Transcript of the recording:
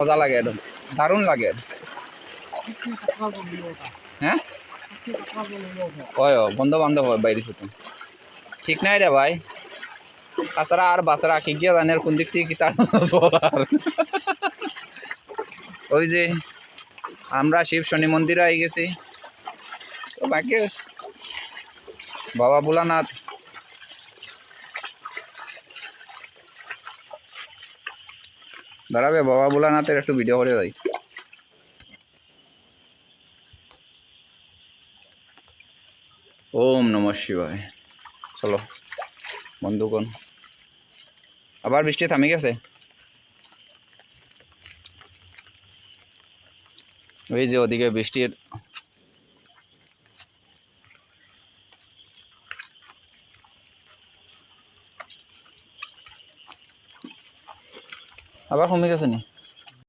মজা লাগে একদম, দারুণ লাগে। হ্যাঁ হয় বন্ধু বান্ধব হয় বাইরেছে তো ঠিক নাই রে ভাই। তাছাড়া আর বাচ্চারা কি গিয়ে জানে কোন দিক থেকে কি তার চলার। ওই যে আমরা শিব শনি মন্দিরে আই গেছি, তো বাকি বাবা ভোলানাথ দাঁড়াবে, বাবা ভোলানাথের একটু ভিডিও করে যাই। ওম নমঃ শিবায়। চলো বন্ধুগণ, আবার বৃষ্টি থামে গেছে। ওই যে ওদিকে বৃষ্টির আবার কমে গেছে নি।